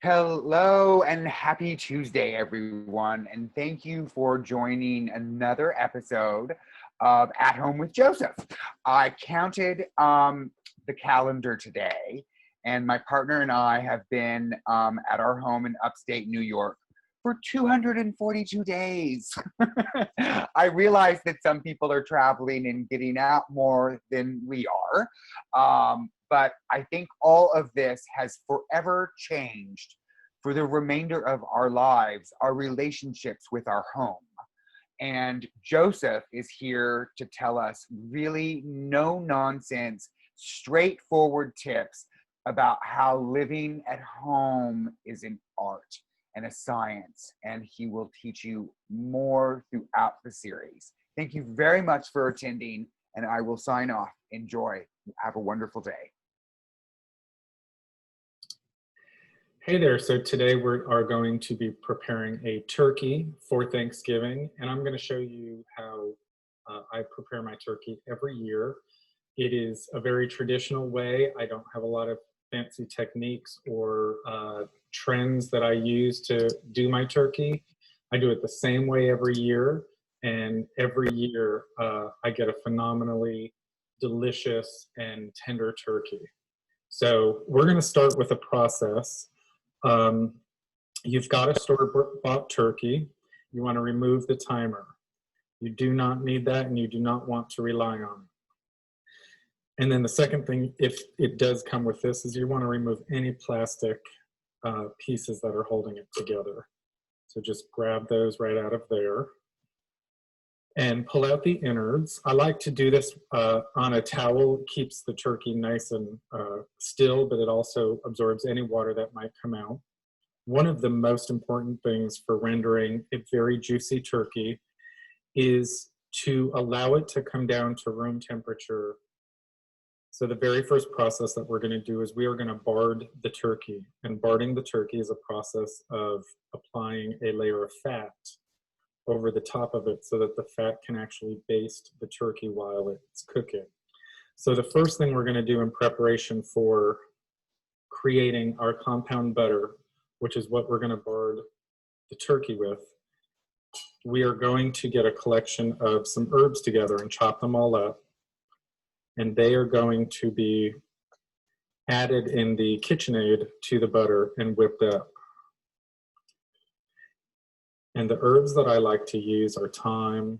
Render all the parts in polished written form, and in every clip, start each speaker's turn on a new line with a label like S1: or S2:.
S1: Hello and happy Tuesday, everyone. And thank you for joining another episode of At Home with Joseph. I counted the calendar today, and my partner and I have been at our home in upstate New York for 242 days. I realize that some people are traveling and getting out more than we are. But I think all of this has forever changed for the remainder of our lives, our relationships with our home. And Joseph is here to tell us really no nonsense, straightforward tips about how living at home is an art and a science. And he will teach you more throughout the series. Thank you very much for attending, and I will sign off. Enjoy. Have a wonderful day.
S2: Hey there, so today we are going to be preparing a turkey for Thanksgiving, and I'm going to show you how I prepare my turkey every year. It is a very traditional way. I don't have a lot of fancy techniques or trends that I use to do my turkey. I do it the same way every year, and every year I get a phenomenally delicious and tender turkey. So we're going to start with a process. You've got a store-bought turkey. You want to remove the timer. You do not need that, and you do not want to rely on it. And then the second thing, if it does come with this, is you want to remove any plastic pieces that are holding it together. So just grab those right out of there and pull out the innards. I like to do this on a towel. It keeps the turkey nice and still, but it also absorbs any water that might come out. One of the most important things for rendering a very juicy turkey is to allow it to come down to room temperature. So the very first process that we're going to do is we are going to bard the turkey. And barding the turkey is a process of applying a layer of fat over the top of it so that the fat can actually baste the turkey while it's cooking. So the first thing we're going to do in preparation for creating our compound butter, which is what we're going to bard the turkey with, we are going to get a collection of some herbs together and chop them all up. And they are going to be added in the KitchenAid to the butter and whipped up. And the herbs that I like to use are thyme,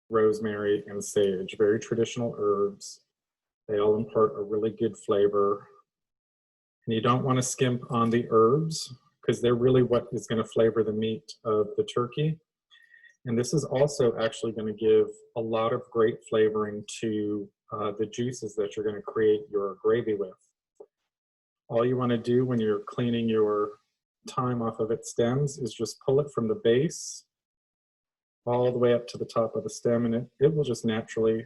S2: rosemary, and sage. Very traditional herbs. They all impart a really good flavor. And you don't want to skimp on the herbs because they're really what is going to flavor the meat of the turkey. And this is also actually going to give a lot of great flavoring to the juices that you're going to create your gravy with. All you want to do when you're cleaning your thyme off of its stems is just pull it from the base all the way up to the top of the stem, and it will just naturally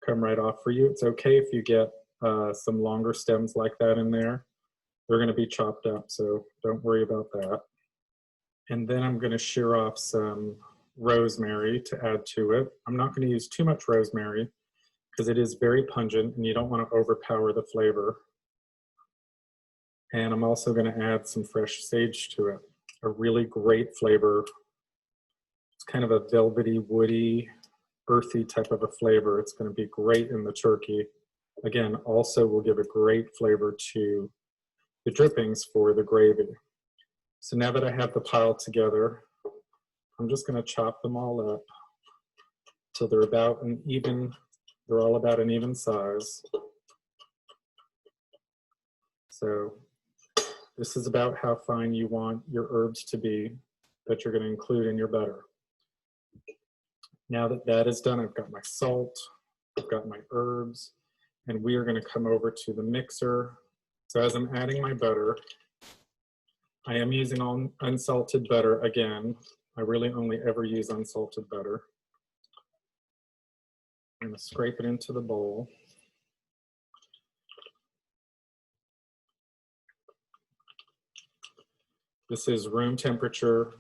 S2: come right off for you. It's okay if you get some longer stems like that in there. They're going to be chopped up, so don't worry about that. And then I'm going to shear off some rosemary to add to it. I'm not going to use too much rosemary because it is very pungent and you don't want to overpower the flavor. And I'm also going to add some fresh sage to it. A really great flavor. It's kind of a velvety, woody, earthy type of a flavor. It's going to be great in the turkey. Again, also will give a great flavor to the drippings for the gravy. So now that I have the pile together, I'm just going to chop them all up till they're about an even, they're all about an even size. So this is about how fine you want your herbs to be that you're going to include in your butter. Now that that is done, I've got my salt, I've got my herbs, and we are going to come over to the mixer. So as I'm adding my butter, I am using unsalted butter again. I really only ever use unsalted butter. I'm going to scrape it into the bowl. This is room temperature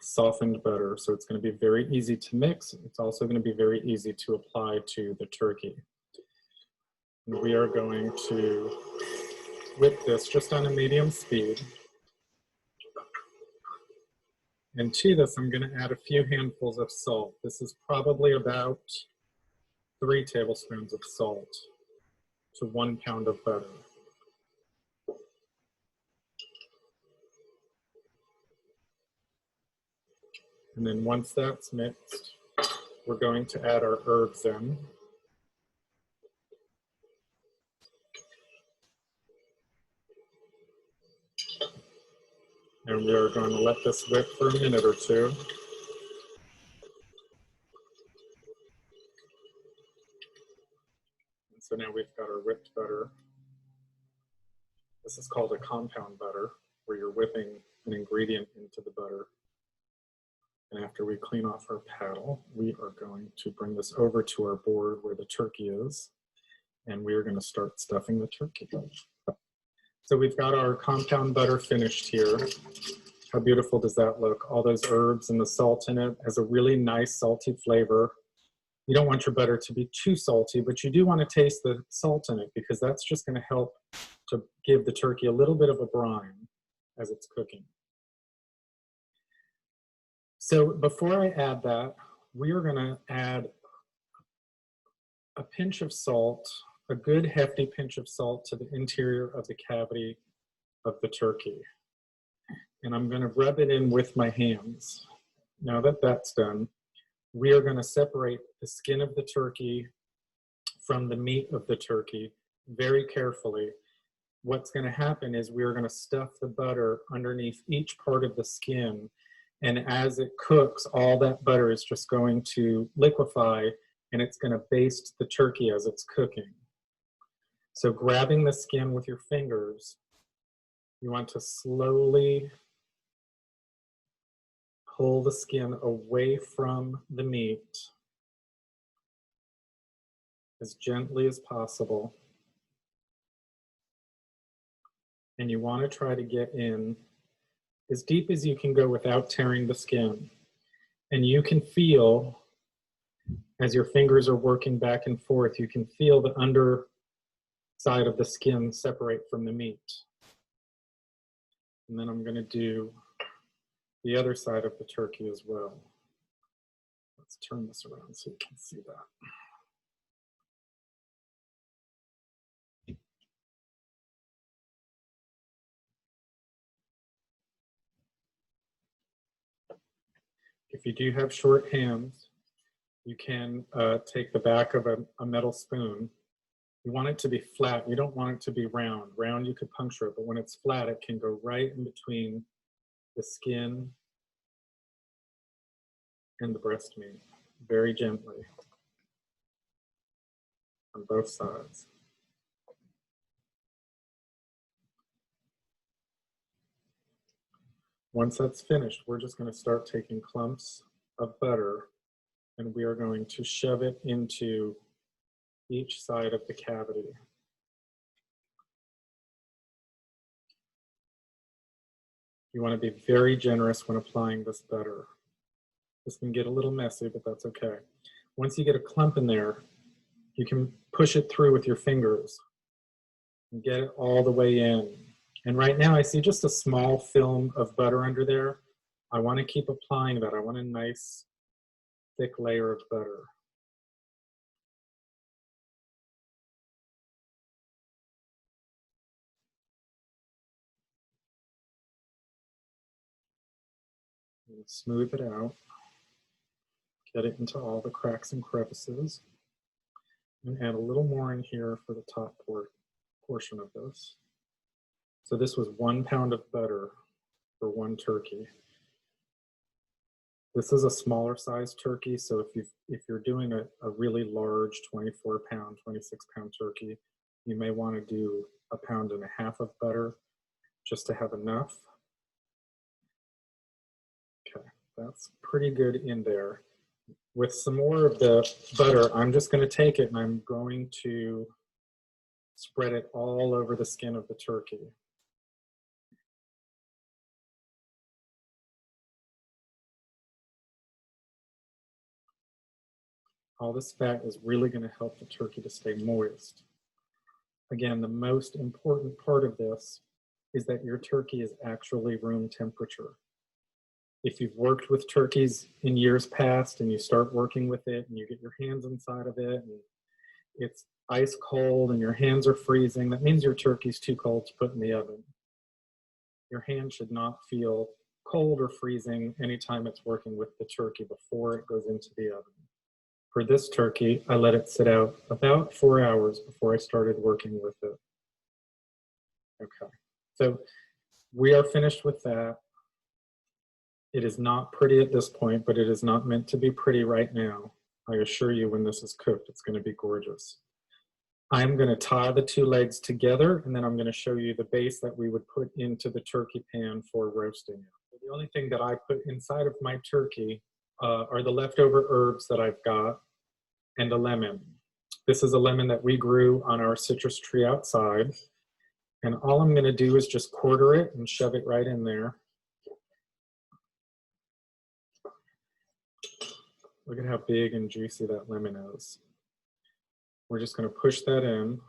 S2: softened butter, so it's going to be very easy to mix. It's also going to be very easy to apply to the turkey. And we are going to whip this just on a medium speed. And to this, I'm going to add a few handfuls of salt. This is probably about 3 tablespoons of salt to 1 pound of butter. And then once that's mixed, we're going to add our herbs in. And we are going to let this whip for a minute or two. And so now we've got our whipped butter. This is called a compound butter, where you're whipping an ingredient into the butter. And after we clean off our paddle, we are going to bring this over to our board where the turkey is. And we are going to start stuffing the turkey. So we've got our compound butter finished here. How beautiful does that look? All those herbs and the salt in it has a really nice salty flavor. You don't want your butter to be too salty, but you do want to taste the salt in it because that's just going to help to give the turkey a little bit of a brine as it's cooking. So before I add that, we are going to add a pinch of salt, a good hefty pinch of salt to the interior of the cavity of the turkey. And I'm going to rub it in with my hands. Now that that's done, we are going to separate the skin of the turkey from the meat of the turkey very carefully. What's going to happen is we are going to stuff the butter underneath each part of the skin. And as it cooks, all that butter is just going to liquefy and it's going to baste the turkey as it's cooking. So grabbing the skin with your fingers, you want to slowly pull the skin away from the meat as gently as possible. And you want to try to get in as deep as you can go without tearing the skin. And you can feel, as your fingers are working back and forth, you can feel the underside of the skin separate from the meat. And then I'm going to do the other side of the turkey as well. Let's turn this around so you can see that. If you do have short hands, you can take the back of a metal spoon. You want it to be flat. You don't want it to be round. Round, you could puncture it, but when it's flat, it can go right in between the skin and the breast meat, very gently on both sides. Once that's finished, we're just going to start taking clumps of butter and we are going to shove it into each side of the cavity. You want to be very generous when applying this butter. This can get a little messy, but that's okay. Once you get a clump in there, you can push it through with your fingers and get it all the way in. And right now I see just a small film of butter under there. I want to keep applying that. I want a nice thick layer of butter. And smooth it out. Get it into all the cracks and crevices. And add a little more in here for the top portion of this. So this was 1 pound of butter for 1 turkey. This is a smaller size turkey, so if you're doing a really large 24 pound, 26 pound turkey, you may want to do 1.5 pounds of butter just to have enough. Okay, that's pretty good in there. With some more of the butter, I'm just going to take it and I'm going to spread it all over the skin of the turkey. All this fat is really going to help the turkey to stay moist. Again, the most important part of this is that your turkey is actually room temperature. If you've worked with turkeys in years past and you start working with it and you get your hands inside of it and it's ice cold and your hands are freezing, that means your turkey's too cold to put in the oven. Your hand should not feel cold or freezing anytime it's working with the turkey before it goes into the oven. For this turkey, I let it sit out about 4 hours before I started working with it. Okay, so we are finished with that. It is not pretty at this point, but it is not meant to be pretty right now. I assure you, when this is cooked, it's going to be gorgeous. I'm going to tie the two legs together, and then I'm going to show you the base that we would put into the turkey pan for roasting it. The only thing that I put inside of my turkey are the leftover herbs that I've got and a lemon. This is a lemon that we grew on our citrus tree outside, and all I'm going to do is just quarter it and shove it right in there. Look at how big and juicy that lemon is. We're just going to push that in.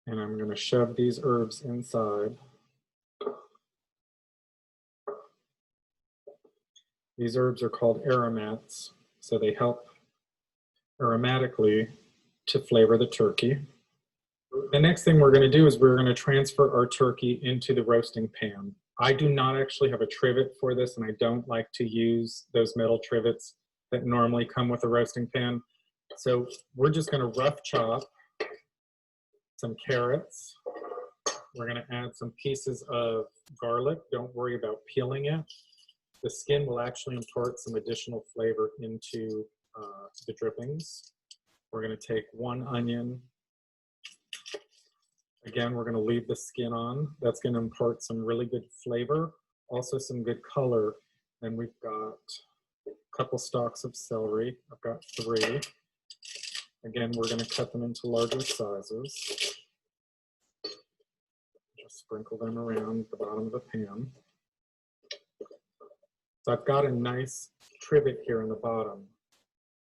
S2: And I'm going to shove these herbs inside. These herbs are called aromats, so they help aromatically to flavor the turkey. The next thing we're going to do is we're going to transfer our turkey into the roasting pan. I do not actually have a trivet for this, and I don't like to use those metal trivets that normally come with a roasting pan. So we're just going to rough chop some carrots. We're going to add some pieces of garlic. Don't worry about peeling it. The skin will actually impart some additional flavor into the drippings. We're going to take 1 onion. Again, we're going to leave the skin on. That's going to impart some really good flavor, also some good color. And we've got a couple stalks of celery. I've got 3. Again, we're going to cut them into larger sizes. Just sprinkle them around the bottom of the pan. So I've got a nice trivet here in the bottom.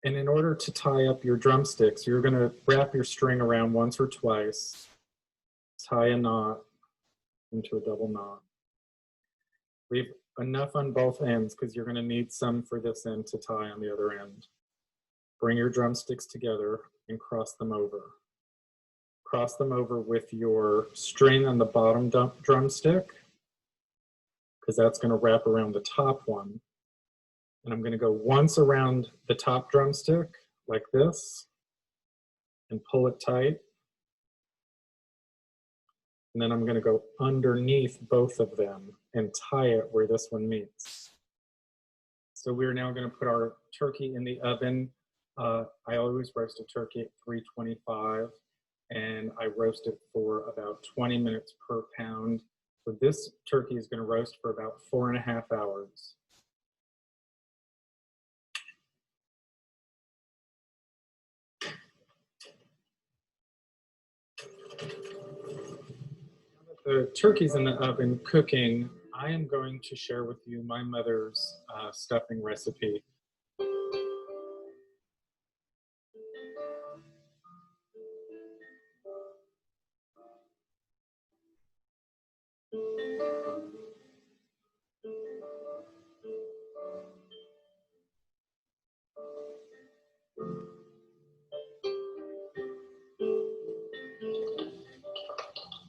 S2: And in order to tie up your drumsticks, you're going to wrap your string around once or twice, tie a knot into a double knot. Leave enough on both ends because you're going to need some for this end to tie on the other end. Bring your drumsticks together and cross them over. Cross them over with your string on the bottom drumstick, because that's going to wrap around the top one. And I'm going to go once around the top drumstick like this and pull it tight. And then I'm going to go underneath both of them and tie it where this one meets. So we're now going to put our turkey in the oven. I always roast a turkey at 325, and I roast it for about 20 minutes per pound. So this turkey is going to roast for about 4.5 hours. The turkey's in the oven cooking. I am going to share with you my mother's stuffing recipe.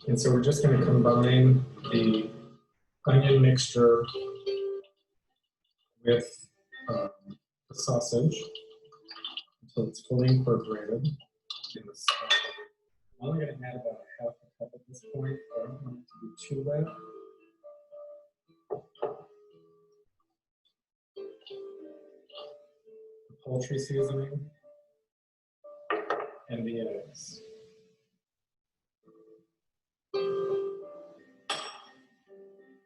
S2: And so we're just going to combine the onion mixture with the sausage until it's fully incorporated in the stuff. I'm only going to add about 1/2 cup at this point. I don't want it to be too wet. The poultry seasoning and the eggs.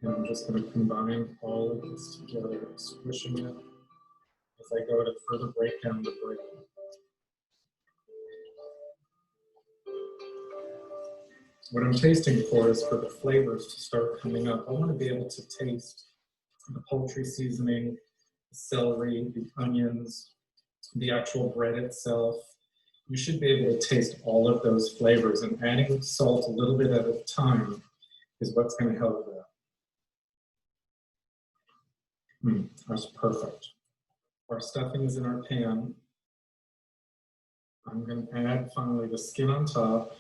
S2: And I'm just going to combine all of this together, squishing it as I go to further break down the bread. What I'm tasting for is for the flavors to start coming up. I want to be able to taste the poultry seasoning, the celery, the onions, the actual bread itself. you should be able to taste all of those flavors, and adding salt a little bit at a time is what's going to help that. That's perfect. Our stuffing is in our pan. I'm going to add finally the skin on top.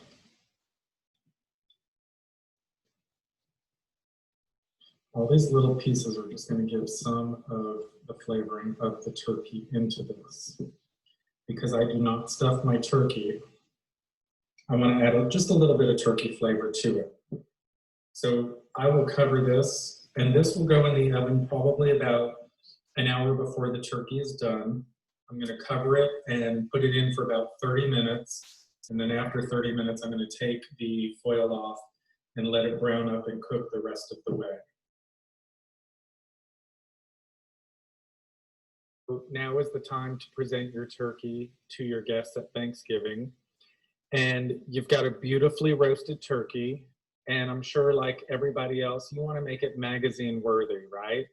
S2: All these little pieces are just going to give some of the flavoring of the turkey into this. Because I do not stuff my turkey, I want to add just a little bit of turkey flavor to it. So I will cover this, and this will go in the oven probably about an hour before the turkey is done. I'm going to cover it and put it in for about 30 minutes. And then after 30 minutes, I'm going to take the foil off and let it brown up and cook the rest of the way. Now is the time to present your turkey to your guests at Thanksgiving. And you've got a beautifully roasted turkey. And I'm sure, like everybody else, you want to make it magazine worthy, right?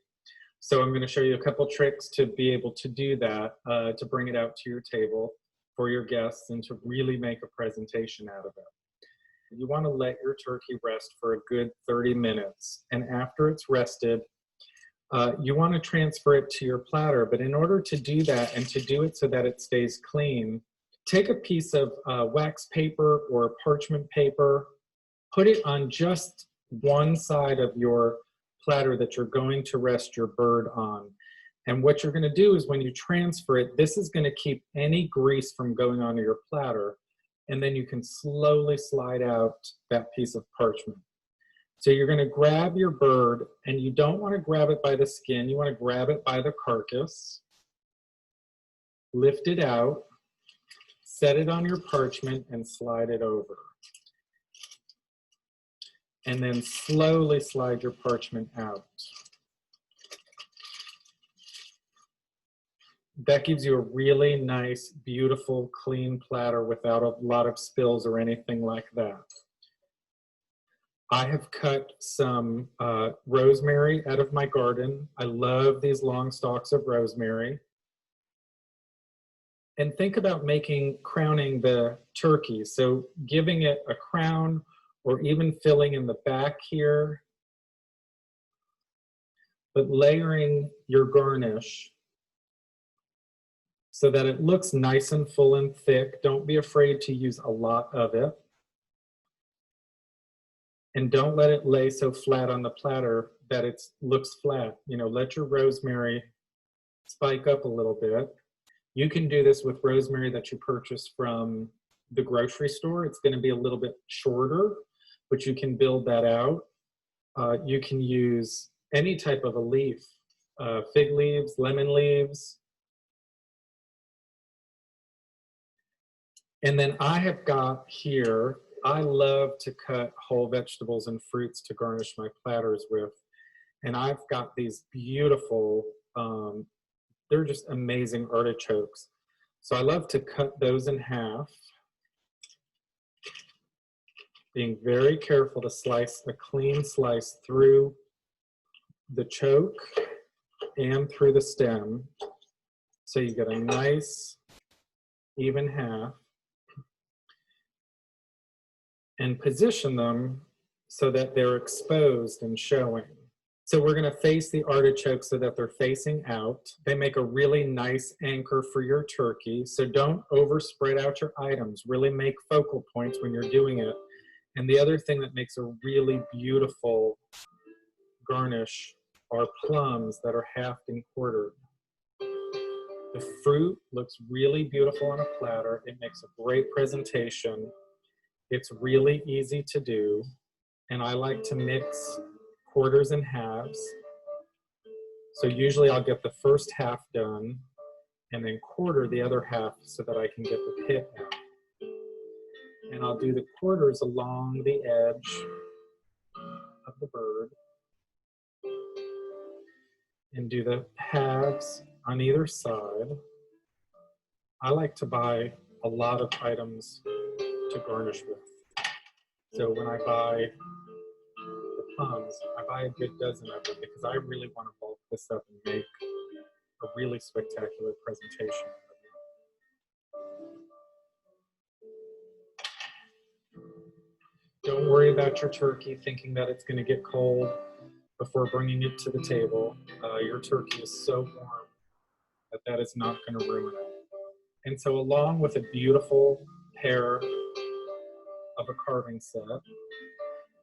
S2: So I'm going to show you a couple tricks to be able to do that, to bring it out to your table for your guests and to really make a presentation out of it. You want to let your turkey rest for a good 30 minutes. And after it's rested, you want to transfer it to your platter. But in order to do that and to do it so that it stays clean, take a piece of wax paper or parchment paper, put it on just one side of your platter that you're going to rest your bird on. And what you're going to do is when you transfer it, this is going to keep any grease from going onto your platter. And then you can slowly slide out that piece of parchment. So you're going to grab your bird, and you don't want to grab it by the skin. You want to grab it by the carcass, lift it out, set it on your parchment, and slide it over. And then slowly slide your parchment out. That gives you a really nice, beautiful, clean platter without a lot of spills or anything like that. I have cut some rosemary out of my garden. I love these long stalks of rosemary. And think about crowning the turkey. So giving it a crown, or even filling in the back here, but layering your garnish so that it looks nice and full and thick. Don't be afraid to use a lot of it. And don't let it lay so flat on the platter that it looks flat. You know, let your rosemary spike up a little bit. You can do this with rosemary that you purchase from the grocery store. It's going to be a little bit shorter, but you can build that out. You can use any type of a leaf, fig leaves, lemon leaves. And then I have got here, I love to cut whole vegetables and fruits to garnish my platters with. And I've got these beautiful, they're just amazing artichokes. So I love to cut those in half, being very careful to slice a clean slice through the choke and through the stem. So you get a nice, even half. And position them so that they're exposed and showing. So we're going to face the artichokes so that they're facing out. They make a really nice anchor for your turkey. So don't overspread out your items. Really make focal points when you're doing it. And the other thing that makes a really beautiful garnish are plums that are halved and quartered. The fruit looks really beautiful on a platter. It makes a great presentation. It's really easy to do, and I like to mix quarters and halves. So usually I'll get the first half done and then quarter the other half so that I can get the pit out. And I'll do the quarters along the edge of the bird and do the halves on either side. I like to buy a lot of items to garnish with. So when I buy the plums, I buy a good dozen of them because I really want to bulk this up and make a really spectacular presentation. worry about your turkey thinking that it's going to get cold before bringing it to the table. Your turkey is so warm that that is not going to ruin it. And so along with a beautiful pair of a carving set,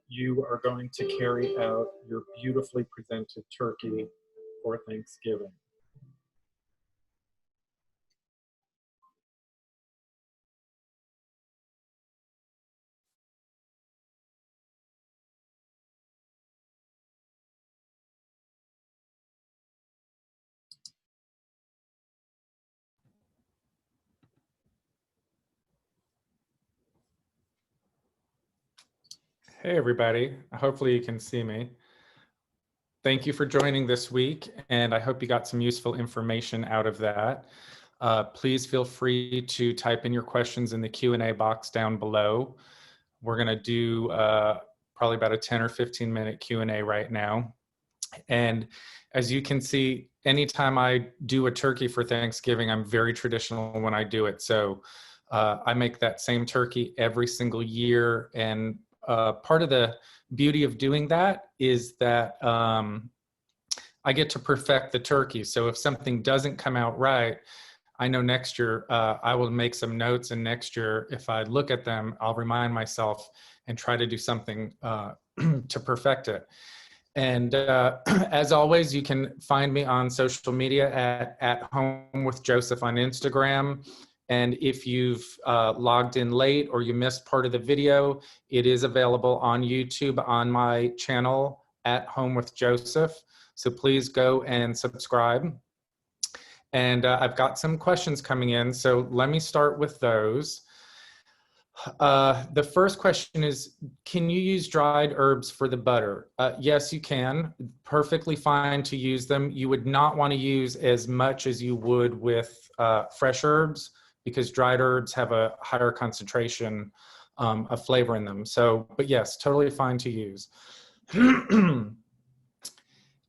S2: you are going to carry out your beautifully presented turkey for Thanksgiving. Hey everybody, hopefully you can see me. Thank you for joining this week, and I hope you got some useful information out of that. Please feel free to type in your questions in the Q&A box down below. We're gonna do probably about a 10 or 15 minute Q&A right now. And as you can see, anytime I do a turkey for Thanksgiving, I'm very traditional when I do it. So I make that same turkey every single year, and part of the beauty of doing that is that I get to perfect the turkey. So if something doesn't come out right, I know next year I will make some notes, and next year if I look at them, I'll remind myself and try to do something to perfect it. And as always, you can find me on social media at Home with Joseph on Instagram. And if you've logged in late or you missed part of the video, it is available on YouTube on my channel at Home with Joseph. So please go and subscribe. And I've got some questions coming in, so let me start with those. The first question is, can you use dried herbs for the butter? Yes, you can. Perfectly fine to use them. You would not want to use as much as you would with fresh herbs, because dried herbs have a higher concentration of flavor in them. So, but yes, totally fine to use. In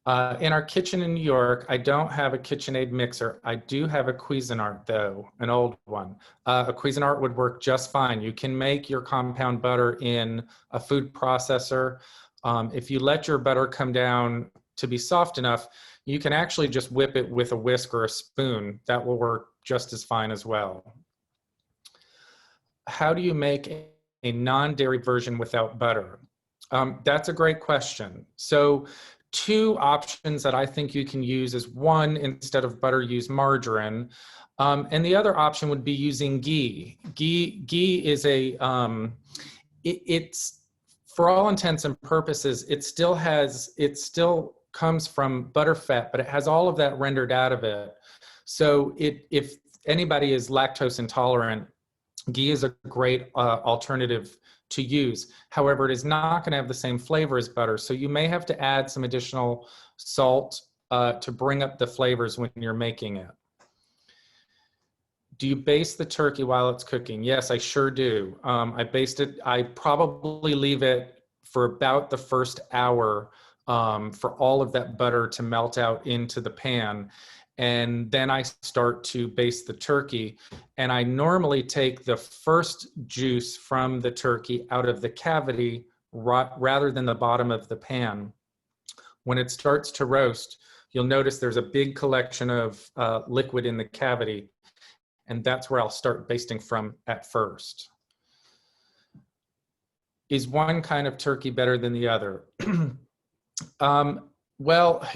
S2: our kitchen in New York, I don't have a KitchenAid mixer. I do have a Cuisinart though, an old one. A Cuisinart would work just fine. You can make your compound butter in a food processor. If you let your butter come down to be soft enough, you can actually just whip it with a whisk or a spoon. That will work just as fine as well. How do you make a non-dairy version without butter? That's a great question. So two options that I think you can use is, one, instead of butter, use margarine. And the other option would be using ghee. Ghee is a, it's, for all intents and purposes, it still comes from butter fat, but it has all of that rendered out of it. So if anybody is lactose intolerant, ghee is a great alternative to use. However, it is not going to have the same flavor as butter. So you may have to add some additional salt to bring up the flavors when you're making it. Do you baste the turkey while it's cooking? Yes, I sure do. I baste it. I probably leave it for about the first hour for all of that butter to melt out into the pan. And then I start to baste the turkey. And I normally take the first juice from the turkey out of the cavity rather than the bottom of the pan. When it starts to roast, you'll notice there's a big collection of liquid in the cavity. And that's where I'll start basting from at first. Is one kind of turkey better than the other? Well,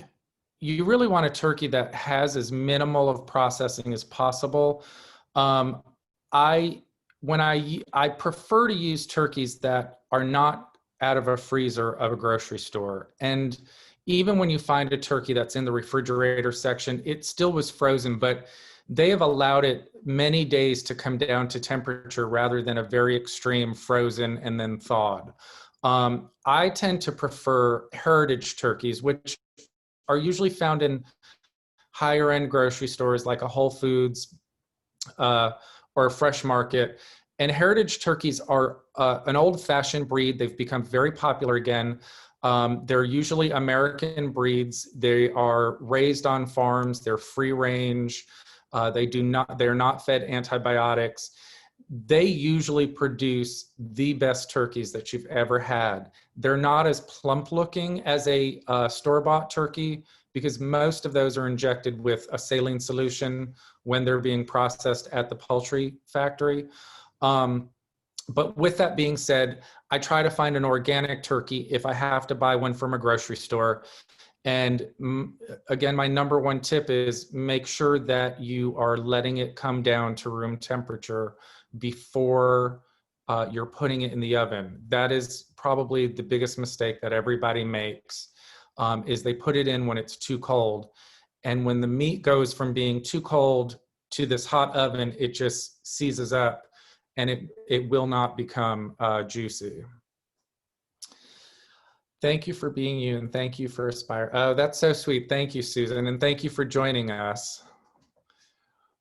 S2: you really want a turkey that has as minimal of processing as possible. I prefer to use turkeys that are not out of a freezer of a grocery store. And even when you find a turkey that's in the refrigerator section, it still was frozen, but they have allowed it many days to come down to temperature rather than a very extreme frozen and then thawed. I tend to prefer heritage turkeys, which are usually found in higher end grocery stores like a Whole Foods or a Fresh Market. And heritage turkeys are an old fashioned breed. They've become very popular again. They're usually American breeds. They are raised on farms. They're free range. They're not fed antibiotics. they usually produce the best turkeys that you've ever had. They're not as plump looking as a store-bought turkey because most of those are injected with a saline solution when they're being processed at the poultry factory. But with that being said, I try to find an organic turkey if I have to buy one from a grocery store. And again, my number one tip is make sure that you are letting it come down to room temperature before you're putting it in the oven. That is probably the biggest mistake that everybody makes, is they put it in when it's too cold. And when the meat goes from being too cold to this hot oven, it just seizes up and it will not become juicy. Thank you for being you, and thank you for Aspire. Oh, that's so sweet. Thank you, Susan, and thank you for joining us.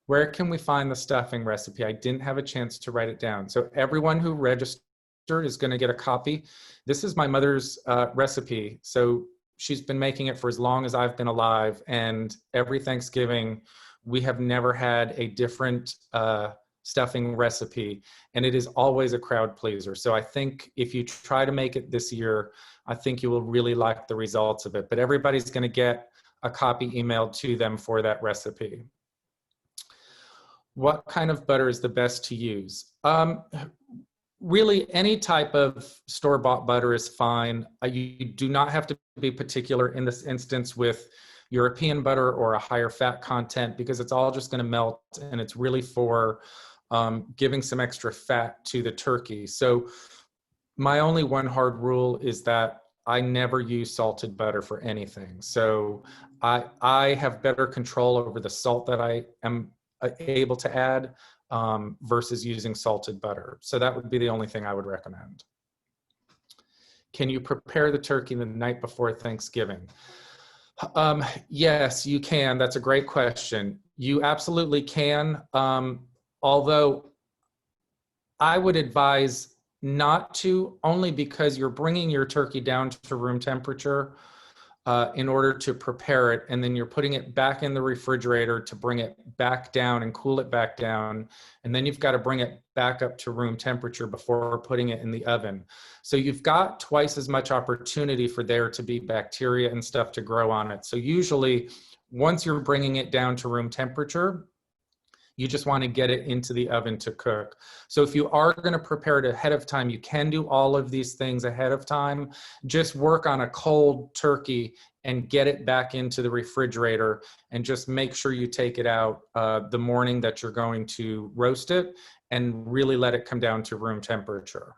S2: Where can we find the stuffing recipe? I didn't have a chance to write it down. So everyone who registered is going to get a copy. This is my mother's recipe. So she's been making it for as long as I've been alive, and every Thanksgiving, we have never had a different stuffing recipe, and it is always a crowd pleaser. So I think if you try to make it this year, I think you will really like the results of it. But everybody's going to get a copy emailed to them for that recipe. What kind of butter is the best to use? Really, any type of store-bought butter is fine. You do not have to be particular in this instance with European butter or a higher fat content, because it's all just going to melt, and it's really for giving some extra fat to the turkey. So my only one hard rule is that I never use salted butter for anything. So I have better control over the salt that I am able to add versus using salted butter. So that would be the only thing I would recommend. Can you prepare the turkey the night before Thanksgiving? Yes, you can. That's a great question. You absolutely can. Although I would advise not to, only because you're bringing your turkey down to room temperature in order to prepare it, and then you're putting it back in the refrigerator to bring it back down and cool it back down, and then you've got to bring it back up to room temperature before putting it in the oven. So you've got twice as much opportunity for there to be bacteria and stuff to grow on it. So usually, once you're bringing it down to room temperature, you just want to get it into the oven to cook. So if you are going to prepare it ahead of time, you can do all of these things ahead of time. Just work on a cold turkey and get it back into the refrigerator, and just make sure you take it out the morning that you're going to roast it, and really let it come down to room temperature.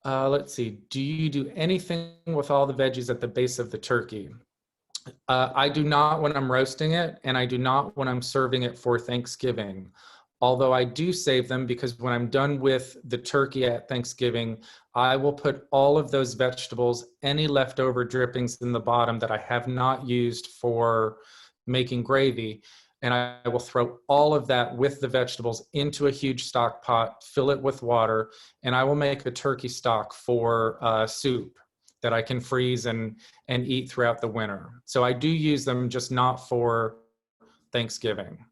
S2: Let's see, do you do anything with all the veggies at the base of the turkey? I do not when I'm roasting it, and I do not when I'm serving it for Thanksgiving. Although I do save them, because when I'm done with the turkey at Thanksgiving, I will put all of those vegetables, any leftover drippings in the bottom that I have not used for making gravy, and I will throw all of that with the vegetables into a huge stock pot, fill it with water, and I will make a turkey stock for soup that I can freeze and eat throughout the winter. So I do use them, just not for Thanksgiving.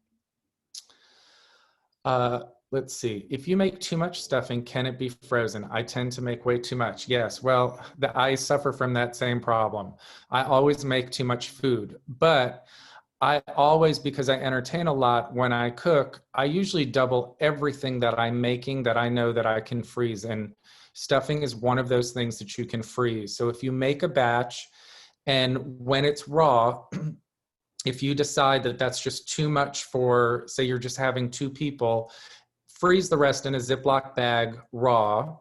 S2: Let's see, if you make too much stuffing, can it be frozen? I tend to make way too much. Yes, well, I suffer from that same problem. I always make too much food, but I always, because I entertain a lot, when I cook, I usually double everything that I'm making that I know that I can freeze. And stuffing is one of those things that you can freeze. So if you make a batch, and when it's raw, if you decide that that's just too much for, say you're just having 2 people, freeze the rest in a Ziploc bag raw,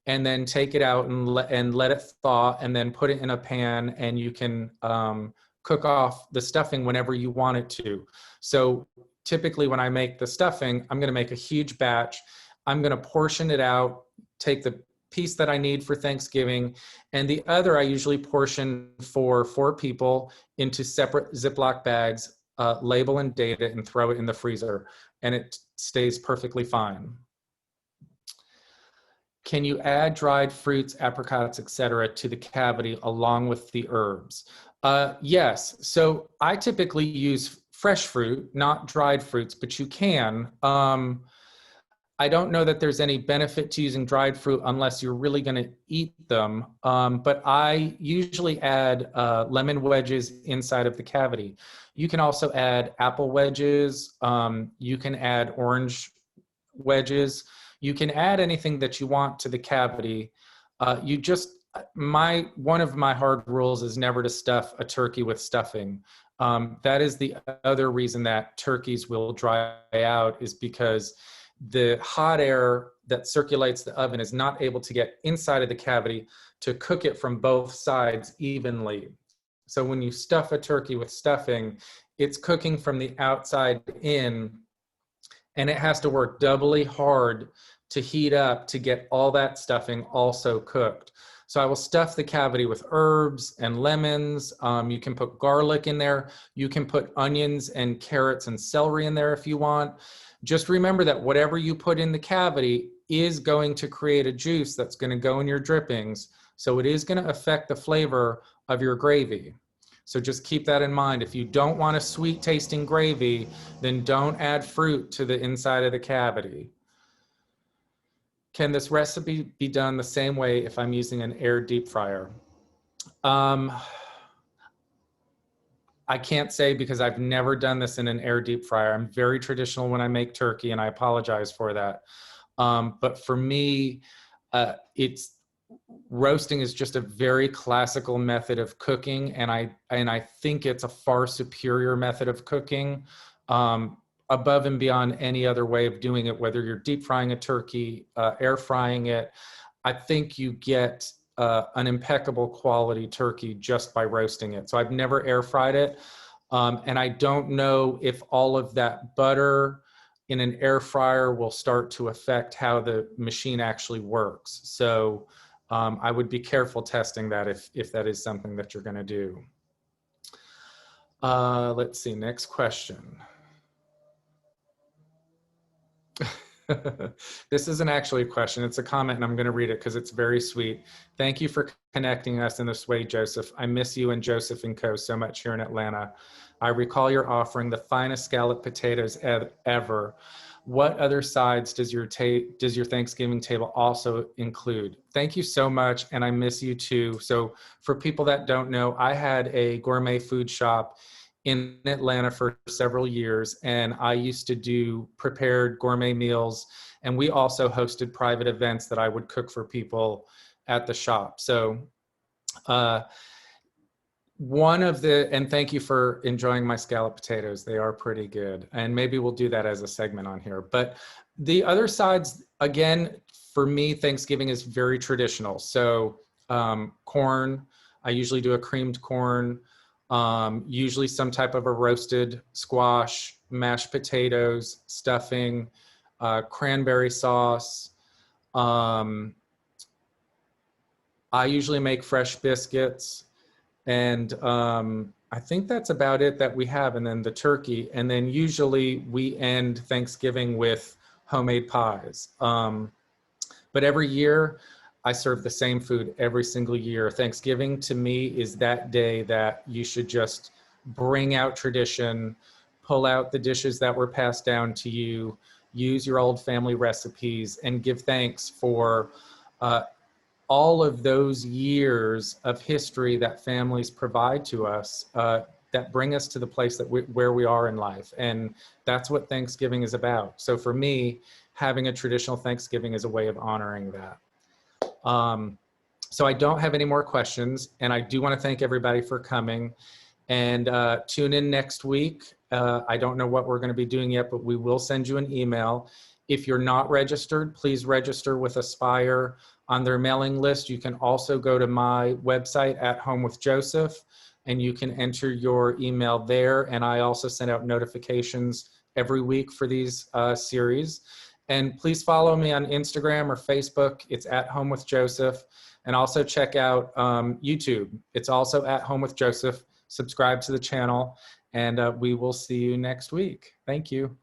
S2: and then take it out and let it thaw, and then put it in a pan, and you can cook off the stuffing whenever you want it to. So typically when I make the stuffing, I'm going to make a huge batch. I'm going to portion it out, take the piece that I need for Thanksgiving, and the other I usually portion for 4 people into separate Ziploc bags, label and date it, and throw it in the freezer, and it stays perfectly fine. Can you add dried fruits, apricots, etc., to the cavity along with the herbs? Yes. So I typically use fresh fruit, not dried fruits, but you can. I don't know that there's any benefit to using dried fruit unless you're really going to eat them. But I usually add lemon wedges inside of the cavity. You can also add apple wedges. You can add orange wedges. You can add anything that you want to the cavity. One of my hard rules is never to stuff a turkey with stuffing. That is the other reason that turkeys will dry out, is because the hot air that circulates the oven is not able to get inside of the cavity to cook it from both sides evenly. So when you stuff a turkey with stuffing, it's cooking from the outside in, and it has to work doubly hard to heat up to get all that stuffing also cooked. So I will stuff the cavity with herbs and lemons. You can put garlic in there. You can put onions and carrots and celery in there if you want. Just remember that whatever you put in the cavity is going to create a juice that's going to go in your drippings. So it is going to affect the flavor of your gravy. So just keep that in mind. If you don't want a sweet tasting gravy, then don't add fruit to the inside of the cavity. Can this recipe be done the same way if I'm using an air deep fryer? I can't say, because I've never done this in an air deep fryer. I'm very traditional when I make turkey, and I apologize for that. But for me, roasting is just a very classical method of cooking, and I think it's a far superior method of cooking, above and beyond any other way of doing it, whether you're deep frying a turkey, air frying it. I think you get an impeccable quality turkey just by roasting it. So I've never air fried it. And I don't know if all of that butter in an air fryer will start to affect how the machine actually works. So I would be careful testing that if that is something that you're going to do. Let's see, next question. This isn't actually a question, it's a comment, and I'm going to read it because it's very sweet. Thank you for connecting us in this way, Joseph. I miss you and Joseph and Co. so much here in Atlanta. I recall your offering the finest scalloped potatoes ever. What other sides does your Thanksgiving table also include? Thank you so much, and I miss you too. So for people that don't know, I had a gourmet food shop in Atlanta for several years, and I used to do prepared gourmet meals, and we also hosted private events that I would cook for people at the shop. So and thank you for enjoying my scalloped potatoes. They are pretty good, and maybe we'll do that as a segment on here. But the other sides, again, for me, Thanksgiving is very traditional. So corn, I usually do a creamed corn, usually some type of a roasted squash, mashed potatoes, stuffing, cranberry sauce. I usually make fresh biscuits, and I think that's about it that we have, and then the turkey. And then usually we end Thanksgiving with homemade pies. But every year, I serve the same food every single year. Thanksgiving to me is that day that you should just bring out tradition, pull out the dishes that were passed down to you, use your old family recipes, and give thanks for all of those years of history that families provide to us that bring us to the place where we are in life. And that's what Thanksgiving is about. So for me, having a traditional Thanksgiving is a way of honoring that. So I don't have any more questions, and I do want to thank everybody for coming, and tune in next week. I don't know what we're going to be doing yet, but we will send you an email. If you're not registered, please register with Aspire on their mailing list. You can also go to my website at Home with Joseph, and you can enter your email there. And I also send out notifications every week for these series. And please follow me on Instagram or Facebook. It's at Home with Joseph. And also check out YouTube. It's also at Home with Joseph. Subscribe to the channel, and we will see you next week. Thank you.